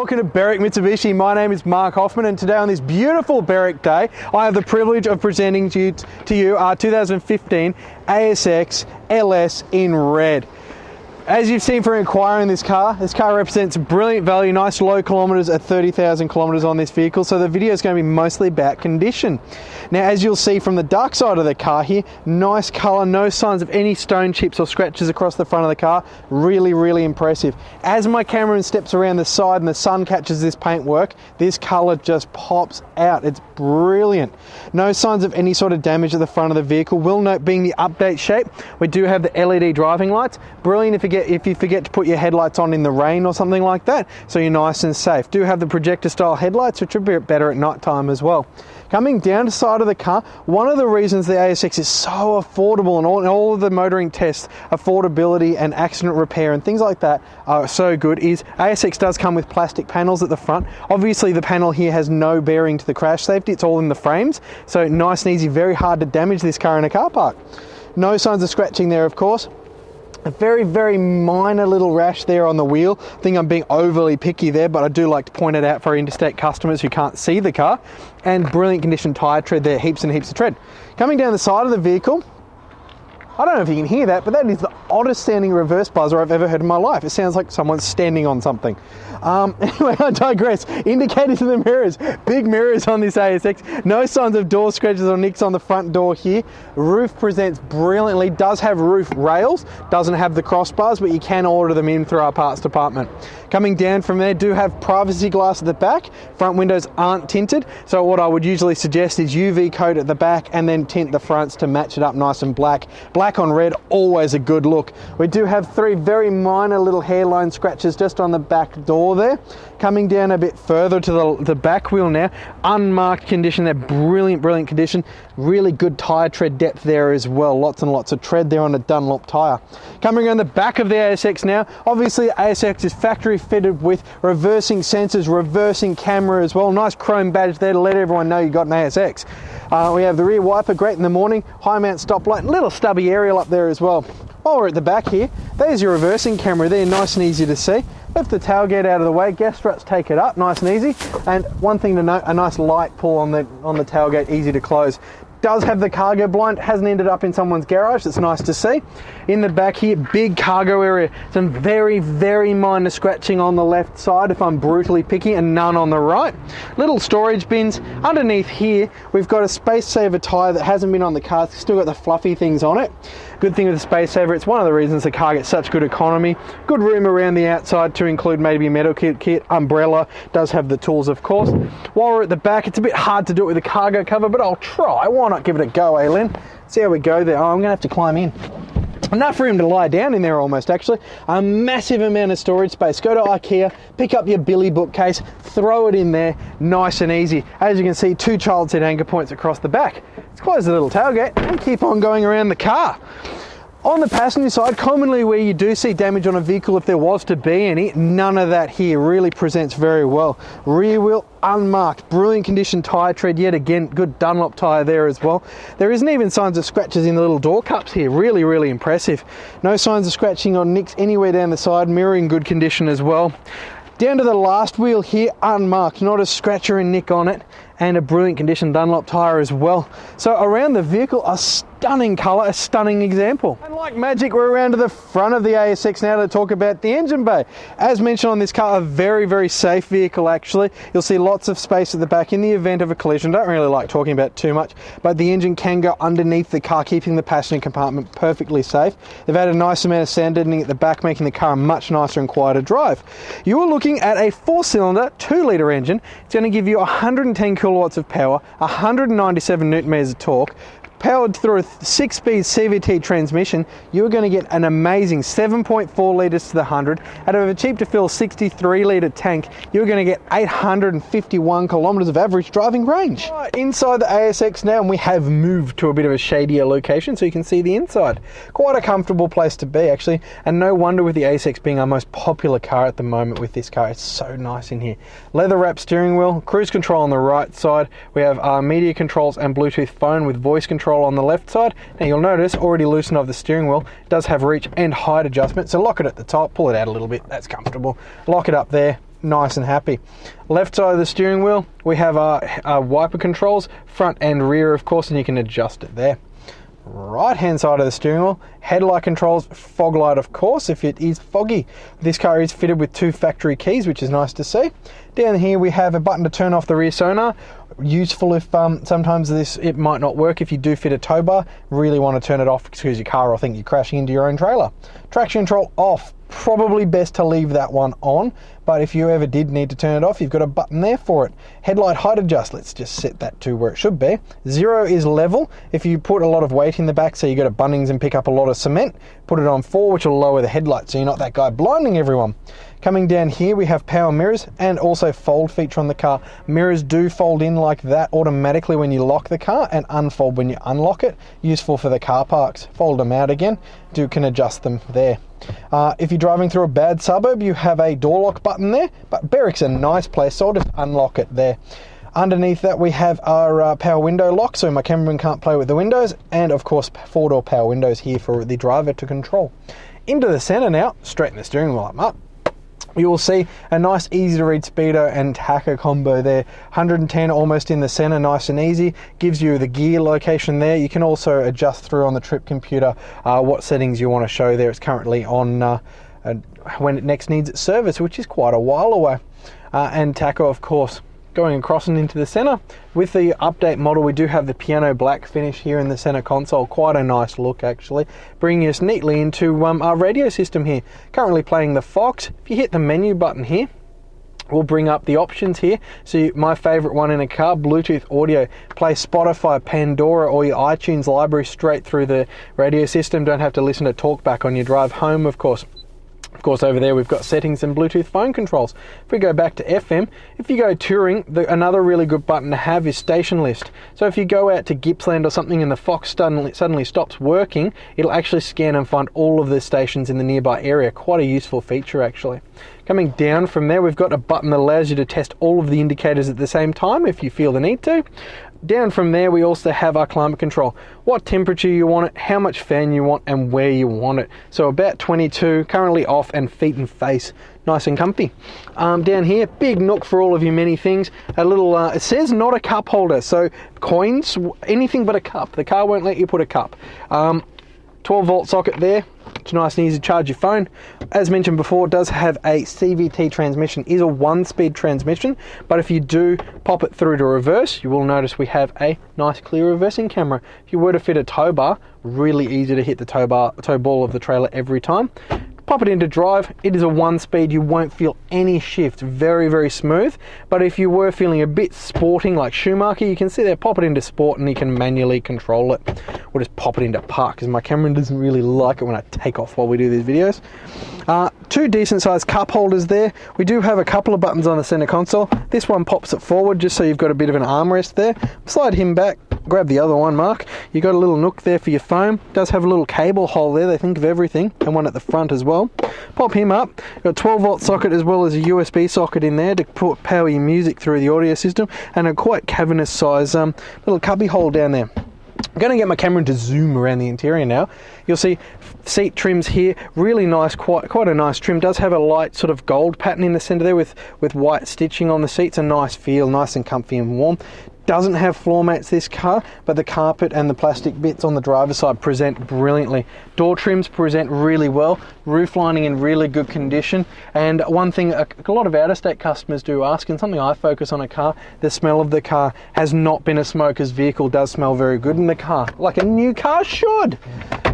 welcome to Berwick Mitsubishi. My name is Mark Hoffman, and today on this beautiful Berwick day, I have the privilege of presenting to you our 2015 ASX LS in red. As you've seen from inquiring this car represents brilliant value, nice low kilometres at 30,000 kilometres on this vehicle, so the video is going to be mostly about condition. Now, as you'll see from the dark side of the car here, nice colour, no signs of any stone chips or scratches across the front of the car. Really, really impressive. As my cameraman steps around the side and the sun catches this paintwork, this colour just pops out. It's brilliant. No signs of any sort of damage at the front of the vehicle. Will note, being the update shape, we do have the LED driving lights. Brilliant if you forget to put your headlights on in the rain or something like that, so you're nice and safe. Do have the projector style headlights, which are a bit better at night time as well. Coming down the side of the car, one of the reasons the ASX is so affordable and all of the motoring tests, affordability and accident repair and things like that are so good, is ASX does come with plastic panels at the front. Obviously the panel here has no bearing to the crash safety, it's all in the frames, so nice and easy, very hard to damage this car in a car park. No signs of scratching there, of course. A very, very minor little rash there on the wheel. I think I'm being overly picky there, but I do like to point it out for interstate customers who can't see the car. And brilliant condition tyre tread there, heaps and heaps of tread. Coming down the side of the vehicle, I don't know if you can hear that, but that is the oddest sounding reverse buzzer I've ever heard in my life. It sounds like someone's standing on something. Anyway, I digress. Indicators in the mirrors. Big mirrors on this ASX. No signs of door scratches or nicks on the front door here. Roof presents brilliantly. Does have roof rails. Doesn't have the crossbars, but you can order them in through our parts department. Coming down from there, do have privacy glass at the back. Front windows aren't tinted, so what I would usually suggest is UV coat at the back and then tint the fronts to match it up nice and black. Black on red, always a good look. We do have three very minor little hairline scratches just on the back door there. Coming down a bit further to the back wheel now, unmarked condition there, brilliant condition. Really good tyre tread depth there as well, lots and lots of tread there on a Dunlop tyre. Coming around the back of the ASX now, obviously the ASX is factory fitted with reversing sensors, reversing camera as well. Nice chrome badge there to let everyone know you got an ASX. We have the rear wiper, great in the morning, high mount stoplight, little stubby aerial up there as well. While we're at the back here, there's your reversing camera there, nice and easy to see. Lift the tailgate out of the way, gas struts take it up, nice and easy. And one thing to note, a nice light pull on the tailgate, easy to close. Does have the cargo blind, hasn't ended up in someone's garage, that's nice to see. In the back here, big cargo area, some very, very minor scratching on the left side if I'm brutally picky, and none on the right. Little storage bins. Underneath here, we've got a space saver tyre that hasn't been on the car, it's still got the fluffy things on it. Good thing with the space saver, it's one of the reasons the car gets such good economy. Good room around the outside to include maybe a metal kit, umbrella, does have the tools of course. While we're at the back, it's a bit hard to do it with a cargo cover, but I'll try. Why not give it a go, Lynn? See how we go there. Oh, I'm gonna have to climb in. Enough room to lie down in there almost actually. A massive amount of storage space. Go to IKEA, pick up your Billy bookcase, throw it in there, nice and easy. As you can see, two child seat anchor points across the back. Let's close the little tailgate and keep on going around the car. On the passenger side, commonly where you do see damage on a vehicle, if there was to be any, none of that here, really presents very well. Rear wheel unmarked, brilliant condition tyre tread, yet again, good Dunlop tyre there as well. There isn't even signs of scratches in the little door cups here, really impressive. No signs of scratching or nicks anywhere down the side, mirror in good condition as well. Down to the last wheel here, unmarked, not a scratch or a nick on it, and a brilliant condition Dunlop tyre as well. So around the vehicle, a stunning colour, a stunning example. And like magic, we're around to the front of the ASX now to talk about the engine bay. As mentioned on this car, a very safe vehicle actually. You'll see lots of space at the back in the event of a collision. Don't really like talking about it too much, but the engine can go underneath the car, keeping the passenger compartment perfectly safe. They've had a nice amount of sand deadening at the back, making the car much nicer and quieter drive. You are looking at a 4-cylinder, 2-litre engine. It's going to give you 110 kilowatts of power, 197 newton meters of torque. Powered through a 6-speed CVT transmission, you're going to get an amazing 7.4 litres to the 100. Out of a cheap to fill 63 litre tank, you're going to get 851 kilometres of average driving range. Right, inside the ASX now, and we have moved to a bit of a shadier location so you can see the inside. Quite a comfortable place to be actually, and no wonder with the ASX being our most popular car at the moment with this car. It's so nice in here. Leather wrapped steering wheel, cruise control on the right side. We have our media controls and Bluetooth phone with voice control on the left side. Now you'll notice already loosened off the steering wheel. It does have reach and height adjustment, so lock it at the top, pull it out a little bit, that's comfortable. Lock it up there, nice and happy. Left side of the steering wheel, we have our wiper controls, front and rear of course, and you can adjust it there. Right hand side of the steering wheel, headlight controls, fog light of course if it is foggy. This car is fitted with 2 factory keys, which is nice to see. Down here we have a button to turn off the rear sonar, useful if sometimes it might not work if you do fit a tow bar, really want to turn it off because your car will think you're crashing into your own trailer. Traction control off, probably best to leave that one on, but if you ever did need to turn it off, you've got a button there for it. Headlight height adjust, let's just set that to where it should be. 0 is level. If you put a lot of weight in the back, so you go to Bunnings and pick up a lot of cement, put it on 4, which will lower the headlight so you're not that guy blinding everyone. Coming down here we have power mirrors and also fold feature on the car. Mirrors do fold in like that automatically when you lock the car and unfold when you unlock it. Useful for the car parks. Fold them out again, can adjust them there. If you're driving through a bad suburb, you have a door lock button there, but Berwick's a nice place, so I'll just unlock it there. Underneath that we have our power window lock, so my cameraman can't play with the windows, and of course 4-door power windows here for the driver to control. Into the centre now, straighten the steering wheel up. You will see a nice easy to read speedo and tacho combo there. 110 almost in the center, nice and easy. Gives you the gear location there. You can also adjust through on the trip computer what settings you want to show there. It's currently on when it next needs its service, which is quite a while away. And tacho of course. Going across and into the center. With the update model we do have the piano black finish here in the center console, quite a nice look actually, bringing us neatly into our radio system here. Currently playing the Fox. If you hit the menu button here, we'll bring up the options here. So my favorite one in a car, Bluetooth audio. Play Spotify, Pandora or your iTunes library straight through the radio system. Don't have to listen to talkback on your drive home of course. Of course over there we've got settings and Bluetooth phone controls. If we go back to FM, if you go touring, another really good button to have is station list. So if you go out to Gippsland or something and the Fox suddenly stops working, it'll actually scan and find all of the stations in the nearby area. Quite a useful feature actually. Coming down from there we've got a button that allows you to test all of the indicators at the same time if you feel the need to. Down from there we also have our climate control. What temperature you want it, how much fan you want and where you want it. So about 22, currently off and feet and face. Nice and comfy. Down here, big nook for all of your many things. A little, it says not a cup holder, so coins, anything but a cup. The car won't let you put a cup. 12 volt socket there. It's nice and easy to charge your phone. As mentioned before, it does have a CVT transmission. It is a 1-speed transmission, but if you do pop it through to reverse, you will notice we have a nice clear reversing camera. If you were to fit a tow bar, really easy to hit the tow ball of the trailer every time. Pop it into drive, it is a 1-speed, you won't feel any shift, very, very smooth. But if you were feeling a bit sporting like Schumacher, you can see there, pop it into sport and you can manually control it. Or just pop it into park, because my camera doesn't really like it when I take off while we do these videos. 2 decent sized cup holders there. We do have a couple of buttons on the center console. This one pops it forward just so you've got a bit of an armrest there. Slide him back, grab the other one, Mark. You got a little nook there for your phone. Does have a little cable hole there, they think of everything, and one at the front as well. Pop him up. Got a 12 volt socket as well as a USB socket in there to power your music through the audio system, and a quite cavernous size little cubby hole down there. I'm going to get my camera to zoom around the interior now. You'll see seat trims here, really nice, quite a nice trim. Does have a light sort of gold pattern in the center there with white stitching on the seats. A nice feel, nice and comfy and warm. Doesn't have floor mats this car, but the carpet and the plastic bits on the driver's side present brilliantly. Door trims present really well, roof lining in really good condition, and one thing a lot of out-of-state customers do ask, and something I focus on a car, the smell of the car has not been a smoker's vehicle, does smell very good in the car, like a new car should.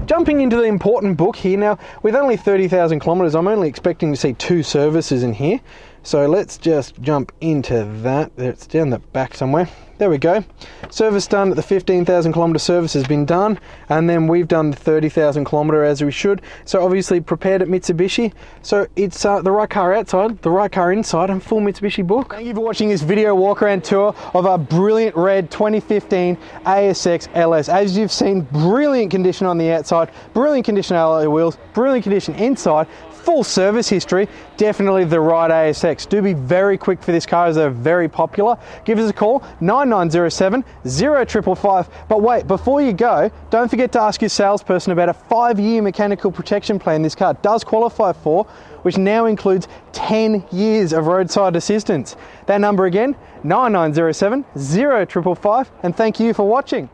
Jumping into the important book here now, with only 30,000 kilometers, I'm only expecting to see 2 services in here. So let's just jump into that. It's down the back somewhere. There we go. Service done at the 15,000 kilometer service has been done, and then we've done the 30,000 kilometer as we should. So obviously prepared at Mitsubishi. So it's the right car outside, the right car inside, and full Mitsubishi book. Thank you for watching this video walk around tour of our brilliant red 2015 ASX LS. As you've seen, brilliant condition on the outside, brilliant condition alloy wheels, brilliant condition inside, full service history, definitely the right ASX. Do be very quick for this car as they're very popular. Give us a call, 9 9907 0555. But wait, before you go, don't forget to ask your salesperson about a 5-year mechanical protection plan this car does qualify for, which now includes 10 years of roadside assistance. That number again, 9907 0555, and thank you for watching.